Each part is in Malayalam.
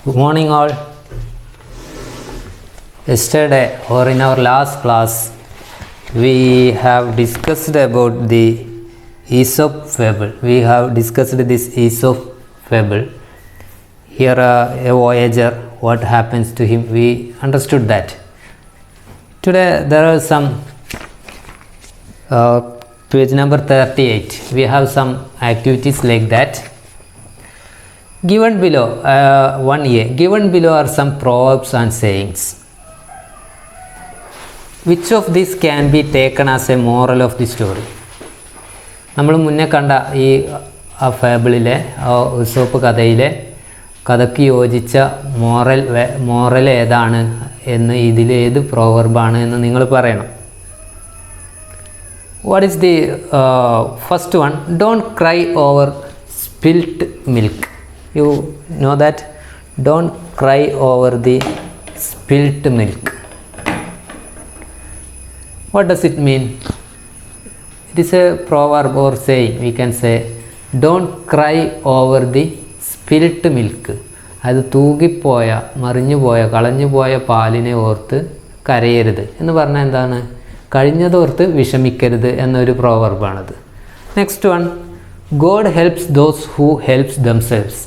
Good morning all. Yesterday or in our last class we have discussed about the Aesop fable. We have discussed this Aesop fable. Here a voyager, what happens to him, we understood that. Today there are some page number 38. We have some activities like that. Given below, 1a, given below are some proverbs and sayings. Which of these can be taken as a moral of the story? നമ്മൾ മുന്നേ കണ്ട ഈ ഫാബിളിലെ ഈസോപ്പ് കഥയ്ക്ക് യോജിച്ച മോറൽ ഏതാണ് എന്ന് ഇതിലേത് പ്രോവർബാണ് എന്ന് നിങ്ങൾ പറയണം. What is the first one? Don't cry over spilt milk. You know that? Don't cry over the spilt milk. What does it mean? It is a proverb or saying. We can say, don't cry over the spilt milk. അത് തൂകിപ്പോയ, മറിഞ്ഞുപോയ, കളഞ്ഞുപോയ പാലിനെ ഓർത്ത് കരയരുത് എന്ന് പറഞ്ഞാൽ എന്താണ്? കഴിഞ്ഞതോർത്ത് വിഷമിക്കരുത് എന്നൊരു പ്രോവർബാണത്. Next one, God helps those who helps themselves.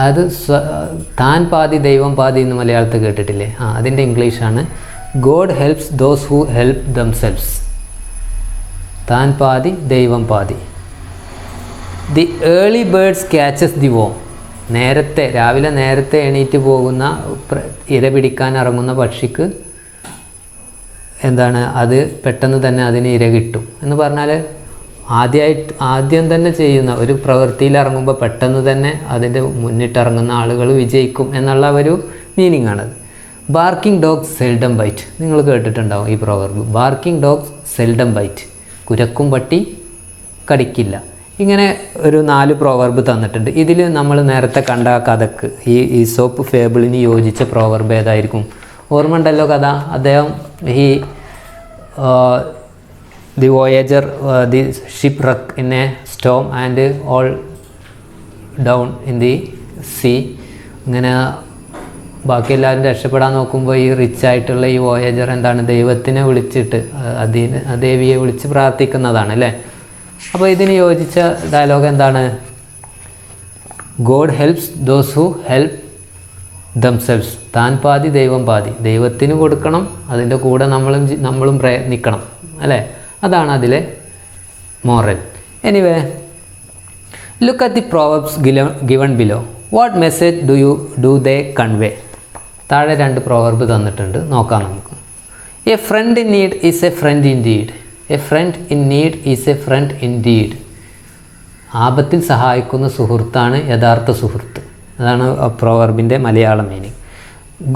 അത് താൻ പാതി ദൈവം പാതി എന്ന് മലയാളത്തിൽ കേട്ടിട്ടില്ലേ? അതിൻ്റെ ഇംഗ്ലീഷാണ് God helps those who help themselves. താൻ പാതി ദൈവം പാതി. The early birds catches the worm. രാവിലെ നേരത്തെ എണീറ്റ് പോകുന്ന ഇര പിടിക്കാൻ ഇറങ്ങുന്ന പക്ഷിക്ക് എന്താണ്, അത് പെട്ടെന്ന് തന്നെ അതിന് ഇര കിട്ടും എന്ന് പറഞ്ഞാൽ ആദ്യം തന്നെ ചെയ്യുന്ന ഒരു പ്രവൃത്തിയിൽ ഇറങ്ങുമ്പോൾ പെട്ടെന്ന് തന്നെ അതിൻ്റെ മുന്നിട്ടിറങ്ങുന്ന ആളുകൾ വിജയിക്കും എന്നുള്ള ഒരു മീനിങ് ആണത്. Barking dogs seldom bite. നിങ്ങൾ കേട്ടിട്ടുണ്ടാവും ഈ പ്രോവർബ്. Barking dogs seldom bite. കുരക്കും പട്ടി കടിക്കില്ല. ഇങ്ങനെ ഒരു 4 പ്രോവർബ് തന്നിട്ടുണ്ട്. ഇതിൽ നമ്മൾ നേരത്തെ കണ്ട കഥക്ക്, ഈ ഈസോപ്പ് ഫേബിളിന് യോജിച്ച പ്രോവർബ് ഏതായിരിക്കും? ഓർമ്മ ഉണ്ടല്ലോ കഥ. അദ്ദേഹം the voyager, the shipwreck in a storm and all down in the sea. ഇങ്ങനെ ബാക്കി എല്ലാവരും രക്ഷപ്പെടാൻ നോക്കുമ്പോൾ ഈ റിച്ച് ആയിട്ടുള്ള ഈ വോയേജർ എന്താണ്, ദൈവത്തിനെ വിളിച്ചിട്ട് ദേവിയെ വിളിച്ച് പ്രാർത്ഥിക്കുന്നതാണ് അല്ലേ. അപ്പോൾ ഇതിന് യോജിച്ച ഡയലോഗ് എന്താണ്? God helps those who help themselves. താൻ പാതി ദൈവം പാതി. ദൈവത്തിന് കൊടുക്കണം, അതിൻ്റെ കൂടെ നമ്മളും പ്രയത്നിക്കണം അല്ലേ. അതാണ് അതിലെ moral. Anyway, look at the proverbs given below. What message do they convey? താഴെ 2 പ്രോവർബ് തന്നിട്ടുണ്ട്, നോക്കാം നമുക്ക്. A friend in need is a friend in deed. A friend in need is a friend in deed. ആപത്തിൽ സഹായിക്കുന്ന സുഹൃത്താണ് യഥാർത്ഥ സുഹൃത്ത്. അതാണ് പ്രോവർബിൻ്റെ Malayalam meaning.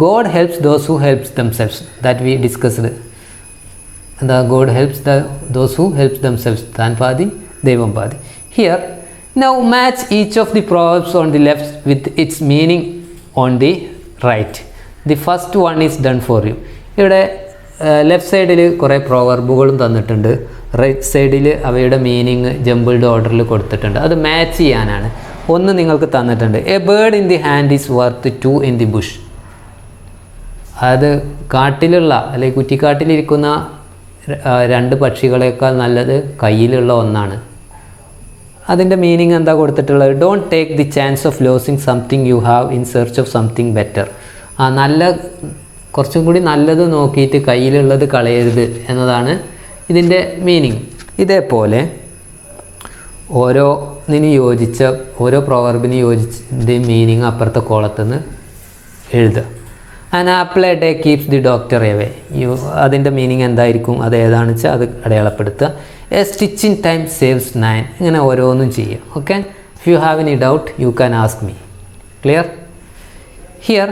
God helps those who helps themselves. That we discussed. എന്താ? God helps those who helps themselves. താൻ പാതി ദൈവം പാതി. Here now match each of the proverbs on the left with its meaning on the right. The first one is done for you. ഇവിടെ ലെഫ്റ്റ് സൈഡിൽ കുറേ പ്രോവർബുകളും തന്നിട്ടുണ്ട്. റൈറ്റ് സൈഡിൽ അവയുടെ മീനിങ് ജംബിൾഡ് ഓർഡറിൽ കൊടുത്തിട്ടുണ്ട്. അത് മാച്ച് ചെയ്യാനാണ്. ഒന്ന് നിങ്ങൾക്ക് തന്നിട്ടുണ്ട്, A bird in the hand is worth 2 in the Bush. അത് കാട്ടിലുള്ള അല്ലെങ്കിൽ കുറ്റിക്കാട്ടിലിരിക്കുന്ന 2 പക്ഷികളേക്കാൾ നല്ലത് കയ്യിലുള്ള ഒന്നാണ്. അതിൻ്റെ മീനിങ് എന്താ കൊടുത്തിട്ടുള്ളത്? Don't take the chance of losing something you have in search of something better. കുറച്ചും കൂടി നല്ലത് നോക്കിയിട്ട് കയ്യിലുള്ളത് കളയരുത് എന്നതാണ് ഇതിൻ്റെ മീനിങ്. ഇതേപോലെ ഓരോ പ്രോവർബിന് യോജിച്ചതിൻ്റെ മീനിങ് അപ്പുറത്തെ കോളത്തുനിന്ന് എഴുതുക. An apple a day keeps the doctor away. അതിൻ്റെ മീനിങ് എന്തായിരിക്കും? അത് ഏതാണെന്ന് വെച്ചാൽ അത് അടയാളപ്പെടുത്തുക. A stitch in time saves 9. ഇങ്ങനെ ഓരോന്നും ചെയ്യുക. Okay, if you have any doubt you can ask me. Clear? Here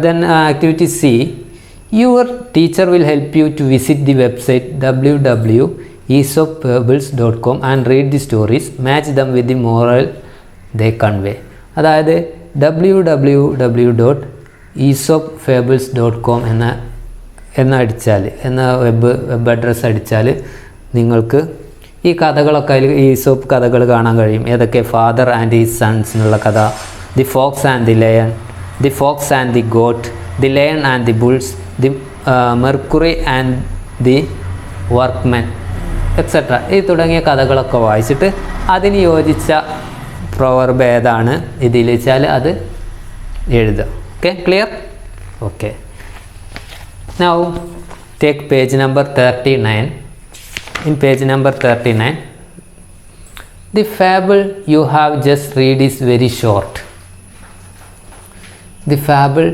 then activity C. Your teacher will help you to visit the website www.aesopfables.com and read the stories. Match them with the moral they convey. അതായത് www.aesopfables.com എന്ന വെബ് അഡ്രസ്സ് അടിച്ചാൽ നിങ്ങൾക്ക് ഈ കഥകളൊക്കെ, ഈസോപ്പ് കഥകൾ കാണാൻ കഴിയും. ഏതൊക്കെ? ഫാദർ ആൻഡ് ഹിസ് സൺസ് എന്നുള്ള കഥ, the fox and the lion, the fox and the goat, the lion and the bulls, the mercury and the workmen, etcetera. ഈ തുടങ്ങിയ കഥകളൊക്കെ വായിച്ചിട്ട് അതിന് യോജിച്ച പ്രൊവർബ് ഏതാണ് ഇതിൽ വെച്ചാൽ അത് എഴുതുക. Okay, clear? Okay. Now take page number 39. In page number 39, the fable you have just read is very short. The fable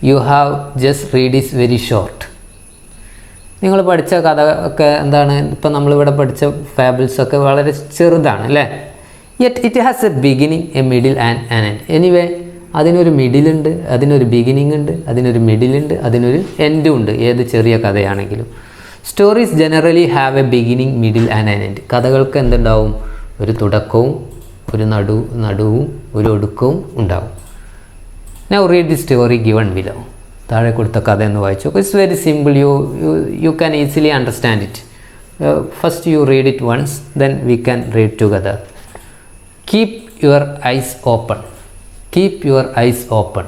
you have just read is very short. നിങ്ങൾ പഠിച്ച കഥ ഒക്കെ എന്താണ്, ഇപ്പം നമ്മളിവിടെ പഠിച്ച ഫാബിൾസൊക്കെ വളരെ ചെറുതാണ് അല്ലേ? Yet it has A beginning, A middle and an end. Anyway അതിനൊരു മിഡിലുണ്ട്, അതിനൊരു ബിഗിനിങ് ഉണ്ട്, അതിനൊരു മിഡിലുണ്ട്, അതിനൊരു എൻഡും ഉണ്ട്, ഏത് ചെറിയ കഥയാണെങ്കിലും. Stories generally have a beginning, middle and an end. കഥകൾക്ക് എന്തുണ്ടാവും? ഒരു തുടക്കവും ഒരു നടുവും ഒരു ഒടുക്കവും ഉണ്ടാവും. Now read the story given below. താഴെ കൊടുത്ത കഥ എന്ന് വായിച്ചു. It's very simple, you can easily understand it. First you read it once, then we can read together. Keep your eyes open. Keep your eyes open.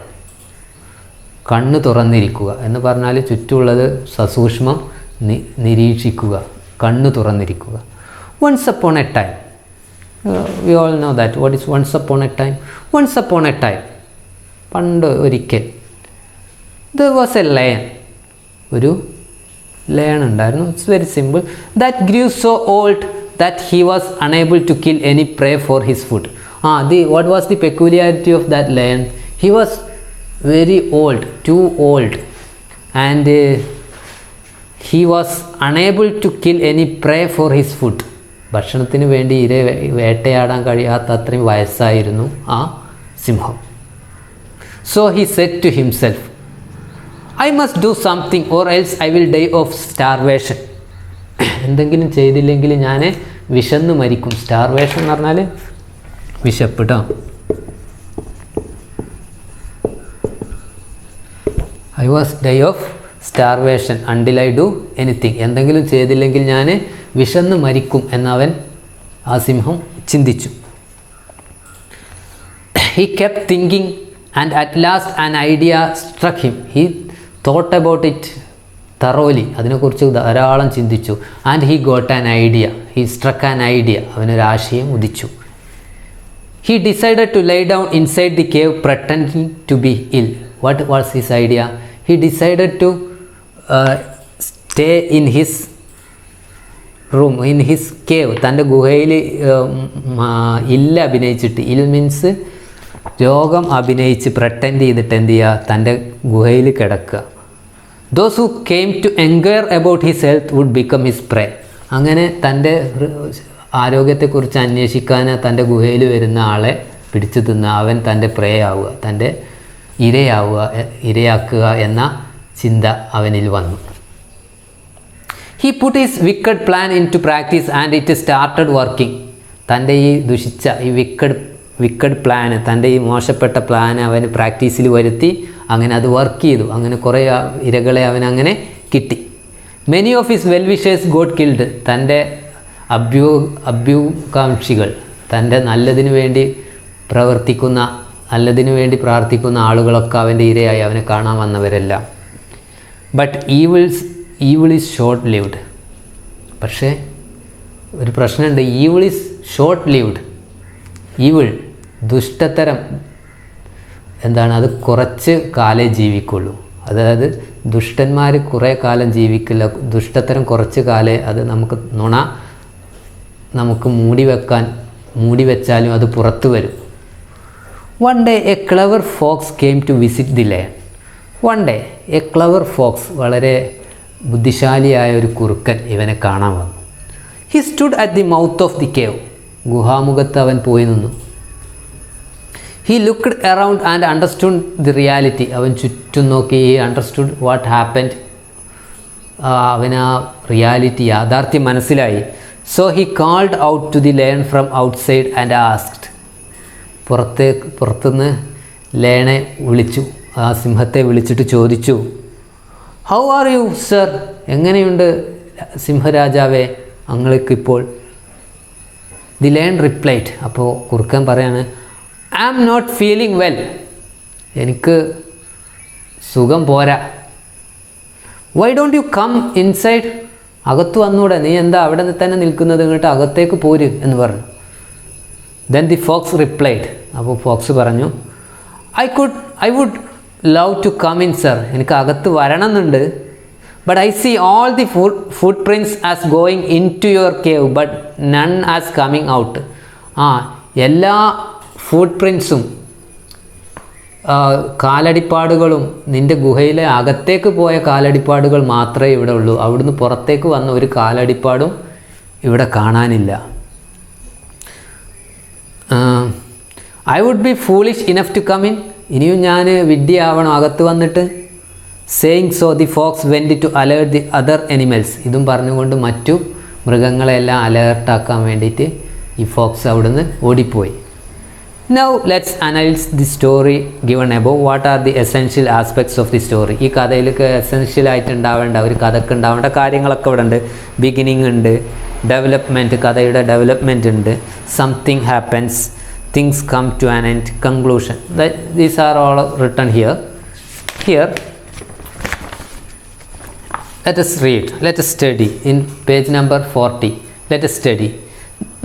കണ്ണ് തുറന്നിരിക്കുക എന്ന് പറഞ്ഞാൽ ചുറ്റുമുള്ളത് സസൂക്ഷ്മം നിരീക്ഷിക്കുക, കണ്ണ് തുറന്നിരിക്കുക. Once upon a time, we all know that. What is once upon a time? Once upon a time, പണ്ട് ഒരിക്കൽ. ദർ വാസ് എ ലയൺ, ഒരു ലയൺ ഉണ്ടായിരുന്നു. It's very simple. That grew so old that he was unable to kill any prey for his food. What was the peculiarity of that lion? He was very old, too old, and he was unable to kill any prey for his food. ഭക്ഷണത്തിന് വേണ്ടി വേട്ടയാടാൻ കഴിയാത്ത അത്രയും വയസ്സായിരുന്നു ആ സിംഹം. So he said to himself, I must do something or else I will die of starvation. എന്തെങ്കിലും ചെയ്തില്ലെങ്കിൽ ഞാൻ വിശന്ന് മരിക്കും. സ്റ്റാർവേഷൻ എന്ന് പറഞ്ഞാൽ വിശപ്പ് കേട്ടോ. I was die of starvation until I do anything. എന്തെങ്കിലും ചെയ്തില്ലെങ്കിൽ ഞാൻ വിശന്ന് മരിക്കും എന്നവൻ, ആ സിംഹം ചിന്തിച്ചു. He kept thinking and at last an idea struck him. He thought about it thoroughly. അതിനെക്കുറിച്ച് ധാരാളം ചിന്തിച്ചു. And he got an idea. He struck an idea. അവനൊരാശയം ഉദിച്ചു. He decided to lie down inside the cave pretending to be ill. What was his idea? He decided to stay in his room, in his cave. തൻ്റെ ഗുഹയിൽ ഇല്ല അഭിനയിച്ചിട്ട്, ഇൽ മീൻസ് രോഗം അഭിനയിച്ച് pretend ചെയ്തിട്ട് എന്ത് ചെയ്യുക, തൻ്റെ ഗുഹയിൽ കിടക്കുക. Those who came to inquire about his health would become his prey. അങ്ങനെ തൻ്റെ ആരോഗ്യത്തെക്കുറിച്ച് അന്വേഷിക്കാൻ തൻ്റെ ഗുഹയിൽ വരുന്ന ആളെ പിടിച്ചു തിന്ന അവൻ തൻ്റെ പ്രേ ആവുക, തൻ്റെ ഇരയാക്കുക എന്ന ചിന്ത അവനിൽ വന്നു. He put his wicked plan into practice and it started working. തൻ്റെ ഈ ദുഷിച്ച ഈ വിക്കഡ് പ്ലാന്, തൻ്റെ ഈ മോശപ്പെട്ട പ്ലാൻ അവൻ പ്രാക്ടീസിൽ വരുത്തി. അങ്ങനെ അത് വർക്ക് ചെയ്തു. അങ്ങനെ കുറേ ഇരകളെ അവനങ്ങനെ കിട്ടി. Many of his well wishers got killed. തൻ്റെ അഭ്യൂകാംക്ഷികൾ, തൻ്റെ നല്ലതിനു വേണ്ടി പ്രവർത്തിക്കുന്ന, നല്ലതിനു വേണ്ടി പ്രാർത്ഥിക്കുന്ന ആളുകളൊക്കെ അവൻ്റെ ഇരയായി, അവനെ കാണാൻ വന്നവരെല്ലാം. But evil is short lived. പക്ഷേ ഒരു പ്രശ്നമുണ്ട്. Evil is short lived. Evil, ദുഷ്ടത്തരം എന്താണ്, അത് കുറച്ച് കാലേ ജീവിക്കുള്ളൂ. അതായത് ദുഷ്ടന്മാർ കുറേ കാലം ജീവിക്കില്ല. ദുഷ്ടത്തരം കുറച്ച് കാലേ, അത് നമുക്ക് മൂടി വെച്ചാലും അത് പുറത്തു വരും. One day a clever fox came to visit the lion. One day a clever fox, വളരെ ബുദ്ധിശാലിയായ ഒരു കുറുക്കൻ ഇവനെ കാണാൻ വന്നു. He stood at the mouth of the cave. ഗുഹാമുഖത്ത് അവൻ പോയി നിന്നു. He looked around and understood the reality. അവൻ ചുറ്റും നോക്കി. He understood what happened. അവൻ ആ റിയാലിറ്റി, യാഥാർത്ഥ്യം മനസ്സിലായി. So he called out to the lion from outside and asked. പുറത്തുനിന്ന് ലയണെ വിളിച്ചു, ആ സിംഹത്തെ വിളിച്ചിട്ട് ചോദിച്ചു, ഹൗ ആർ യു സർ? എങ്ങനെയുണ്ട് സിംഹരാജാവേ അങ്ങൾക്കിപ്പോൾ? The lion replied. അപ്പോൾ കുറുക്കൻ പറയാണ്, I am not feeling well. എനിക്ക് സുഖം പോരാ. Why don't you come inside? അകത്ത് വന്നൂടെ, നീ എന്താ അവിടെ തന്നെ നിൽക്കുന്നത്, ഇങ്ങോട്ട് അകത്തേക്ക് പോര് എന്ന് പറഞ്ഞു. Then the fox replied. അപ്പോൾ ഫോക്സ് പറഞ്ഞു, I would love to come in sir. എനിക്ക് അകത്ത് വരണം എന്നുണ്ട്. But I see all the footprints as going into your cave but none as coming out. എല്ലാ ഫുട് പ്രിൻറ്റ്സും കാലടിപ്പാടുകളും നിൻ്റെ ഗുഹയിലെ അകത്തേക്ക് പോയ കാലടിപ്പാടുകൾ മാത്രമേ ഇവിടെ ഉള്ളൂ. അവിടുന്ന് പുറത്തേക്ക് വന്ന ഒരു കാലടിപ്പാടും ഇവിടെ കാണാനില്ല. I would be foolish enough to come in. ഇനിയും ഞാൻ വിഡ്ഢിയാവണം അകത്ത് വന്നിട്ട്. Saying so the fox went to alert the other animals. ഇതും പറഞ്ഞുകൊണ്ട് മറ്റു മൃഗങ്ങളെല്ലാം അലേർട്ടാക്കാൻ വേണ്ടിയിട്ട് ഈ ഫോക്സ് അവിടുന്ന് ഓടിപ്പോയി. Now let's analyze the story given above. What are the essential aspects of the story? ഈ കഥയിലേക്ക് എസെൻഷ്യൽ ആയിട്ട് ഉണ്ടാവേണ്ട, ഒരു കഥക്ക് ഉണ്ടാവേണ്ട കാര്യങ്ങളൊക്കെ ഇവിടെ ഉണ്ട്. ബിഗിനിങ് ഉണ്ട്, ഡെവലപ്മെൻറ്റ്, കഥയുടെ ഡെവലപ്മെൻറ്റ് ഉണ്ട്, something happens, things come to an end, conclusion. These are all written here. Let us read, let us study in page number 40. Let us study.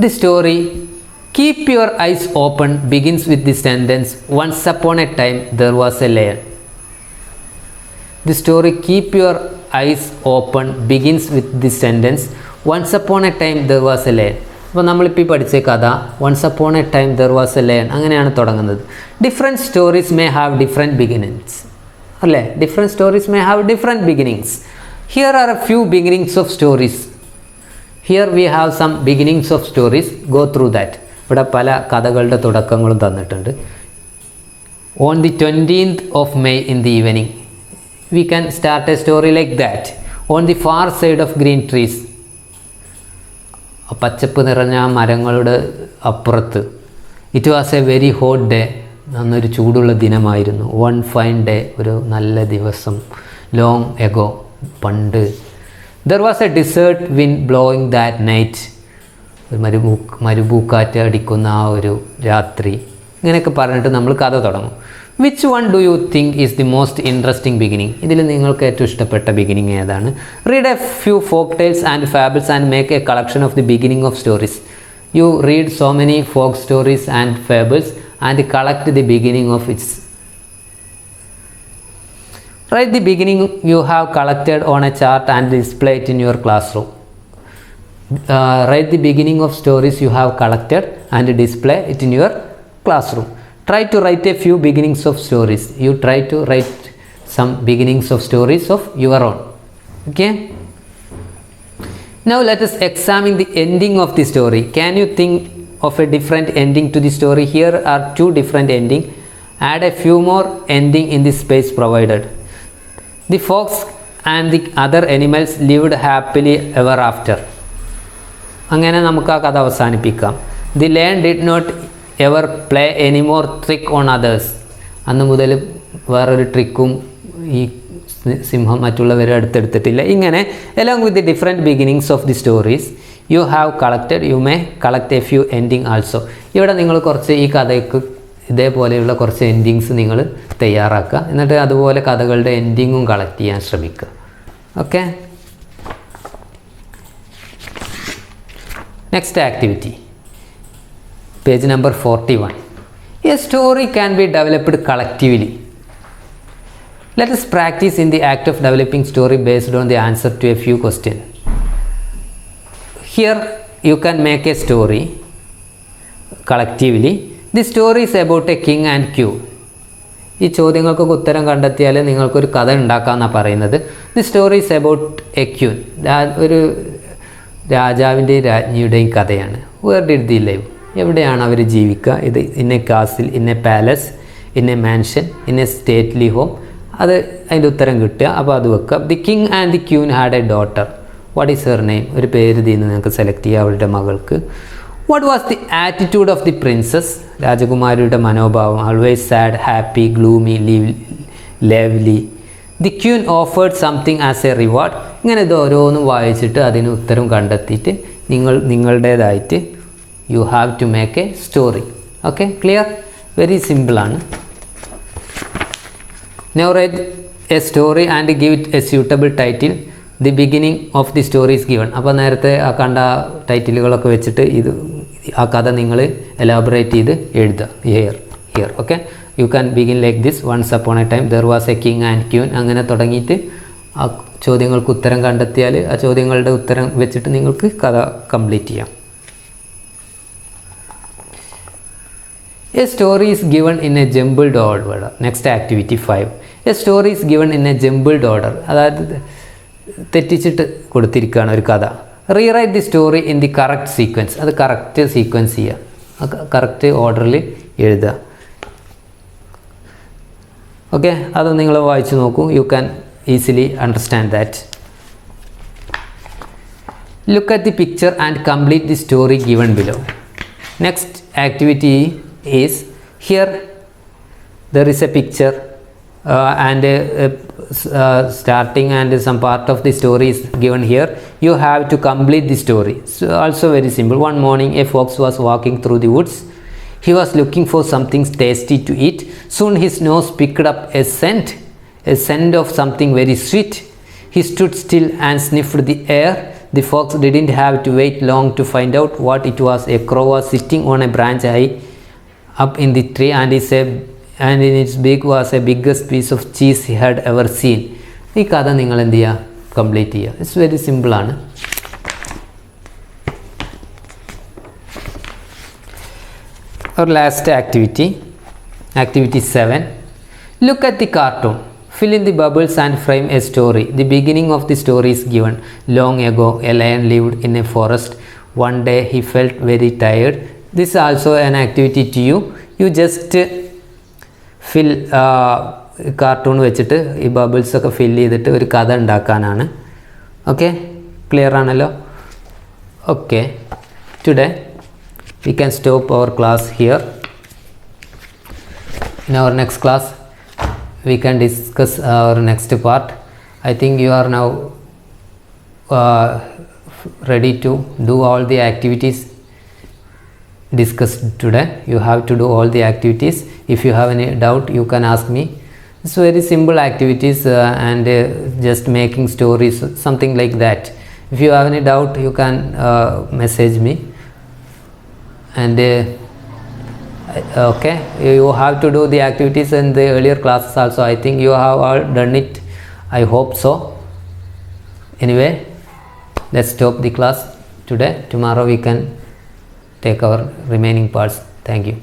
The story Keep Your Eyes Open begins with the sentence, once upon a time there was a lion. The story Keep Your Eyes Open begins with the sentence, once upon a time there was a lion. അപ്പോൾ നമ്മളിപ്പോൾ ഈ പഠിച്ച കഥ once upon a time there was a lion അങ്ങനെയാണ് തുടങ്ങുന്നത്. Different stories may have different beginnings. അല്ലേ? Different stories may have different beginnings. Here are a few beginnings of stories. Here we have some beginnings of stories. Go through that. ഇവിടെ പല കഥകളുടെ തുടക്കങ്ങളും തന്നിട്ടുണ്ട്. On the 20th of May in the evening, we can start a story like that. On the far side of green trees, പച്ചപ്പ് നിറഞ്ഞ മരങ്ങളുടെ അപ്പുറത്ത്. It was A very hot day. അന്നൊരു ചൂടുള്ള ദിനമായിരുന്നു. വൺ ഫൈൻ ഡേ, ഒരു നല്ല ദിവസം. ലോങ് എഗോ, പണ്ട്. There was A dessert wind blowing that night. ഒരു മരുഭൂക്കാറ്റ് അടിക്കുന്ന ആ ഒരു രാത്രി. ഇങ്ങനെയൊക്കെ പറഞ്ഞിട്ട് നമ്മൾ കഥ തുടങ്ങും. Which one do you think is the most interesting beginning? ഇതിൽ നിങ്ങൾക്ക് ഏറ്റവും ഇഷ്ടപ്പെട്ട ബിഗിനിങ് ഏതാണ്? Read a few folk tales and fables and make a collection of the beginning of stories. You read so many folk stories and fables and collect the beginning of its. Write the beginning you have collected on a chart and display it in your classroom. Write the beginning of stories you have collected and display it in your classroom. Try to write a few beginnings of stories. You try to write some beginnings of stories of your own. Okay? Now let us examine the ending of the story. Can you think of a different ending to the story? Here are two different endings. Add a few more ending in the space provided. The fox and the other animals lived happily ever after. അങ്ങനെ നമുക്ക് ആ കഥ അവസാനിപ്പിക്കാം. The lion did not ever play any more trick on others. അന്ന് മുതൽ വേറൊരു ട്രിക്കും ഈ സിംഹം മറ്റുള്ളവരെ അടുത്തെടുത്തിട്ടില്ല. ഇങ്ങനെ along with the different beginnings of the stories you have collected you may collect a few ending also. ഇവിടെ നിങ്ങൾ കുറച്ച് ഈ കഥയ്ക്ക് ഇതേപോലെയുള്ള കുറച്ച് എൻഡിങ്സ് നിങ്ങൾ തയ്യാറാക്കുക. എന്നിട്ട് അതുപോലെ കഥകളുടെ എൻഡിങ്ങും കളക്ട് ചെയ്യാൻ ശ്രമിക്കുക. Okay. Next activity, page number 41. A story can be developed collectively. Let us practice in the act of developing story based on the answer to a few questions. Here you can make a story collectively. The story is about a king and queen. ഈ ചോദ്യങ്ങൾക്കൊക്കെ ഉത്തരം കണ്ടെത്തിയാൽ നിങ്ങൾക്കൊരു കഥ ഉണ്ടാക്കാമെന്നാണ് പറയുന്നത്. The story is about a queen. ഒരു രാജാവിൻ്റെയും രാജ്ഞിയുടെയും കഥയാണ്. Where did the live? എവിടെയാണ് അവർ ജീവിക്കുക? ഇത് in a castle, in a palace, in a mansion, in a stately home. അത് അതിൻ്റെ ഉത്തരം കിട്ടുക. അപ്പോൾ അത് വെക്കുക. The king and the queen had a daughter. What is her name? ഒരു പേര് ഇതിൽ നിന്ന് നിങ്ങൾക്ക് സെലക്ട് ചെയ്യുക അവരുടെ മകൾക്ക്. What was the attitude of the princess? രാജകുമാരിയുടെ മനോഭാവം. Always sad, happy, gloomy, lovely. The queen offered something as a reward. ഇങ്ങനെ ഇത് ഓരോന്നും വായിച്ചിട്ട് അതിന് ഉത്തരം കണ്ടെത്തിയിട്ട് നിങ്ങളുടേതായിട്ട് you have to make a story. Okay, clear? Very സിമ്പിളാണ്. Now write a story and give it a suitable title. The beginning of the story is given. അപ്പോൾ നേരത്തെ ആ കണ്ട ടൈറ്റിലുകളൊക്കെ വെച്ചിട്ട് ആ കഥ നിങ്ങൾ എലാബറേറ്റ് ചെയ്ത് എഴുതുക. Here okay. You can begin like this. Once upon a time there was a king and queen. അങ്ങനെ തുടങ്ങിയിട്ട് ആ ചോദ്യങ്ങൾക്ക് ഉത്തരം കണ്ടെത്തിയാൽ ആ ചോദ്യങ്ങളുടെ ഉത്തരം വെച്ചിട്ട് നിങ്ങൾക്ക് കഥ കംപ്ലീറ്റ് ചെയ്യാം. A story is given in a jumbled order. Next activity 5. A story is given in a jumbled order. അതായത് തെറ്റിച്ചിട്ട് കൊടുത്തിരിക്കുകയാണ് ഒരു കഥ. Rewrite the story in the correct sequence. അത് കറക്റ്റ് സീക്വൻസ് ചെയ്യുക, കറക്റ്റ് ഓർഡറിൽ എഴുതുക. ഓക്കെ, അത് നിങ്ങൾ വായിച്ച് നോക്കൂ. U can easily understand that. Look at the picture and complete the story given below. Next activity is, here there is a picture and starting and some part of the story is given here. You have to complete the story. So also very simple. One morning a fox was walking through the woods. He was looking for something tasty to eat. Soon his nose picked up a scent of something very sweet. He stood still and sniffed the air. The fox didn't have to wait long to find out what it was. A crow was sitting on a branch high up in the tree, and in its beak was a biggest piece of cheese he had ever seen. ഈ കഥ നിങ്ങൾ എന്ത് ചെയ്യുക, കംപ്ലീറ്റ് ചെയ്യുക. ഇറ്റ്സ് വെരി സിമ്പിളാണ്. Our last activity 7. Look at the cartoon. Fill in the bubbles and frame a story. The beginning of the story is given. Long ago, a lion lived in a forest. One day, he felt very tired. This is also an activity to you. You just fill cartoon വെച്ചിട്ട് ഈ ബബിൾസൊക്കെ ഫില്ല് ചെയ്തിട്ട് ഒരു കഥ ഉണ്ടാക്കാനാണ്. ഓക്കെ, ക്ലിയർ ആണല്ലോ? Okay, today we can stop our class here. In our next class we can discuss our next part. I think you are now ready to do all the activities discussed today. You have to do all the activities. If you have any doubt, you can ask me. It's very simple activities and just making stories, something like that. If you have any doubt, you can message me. And okay, you have to do the activities in the earlier classes also. I think you have all done it. I hope so. Anyway, let's stop the class today. Tomorrow we can take our remaining parts. Thank you.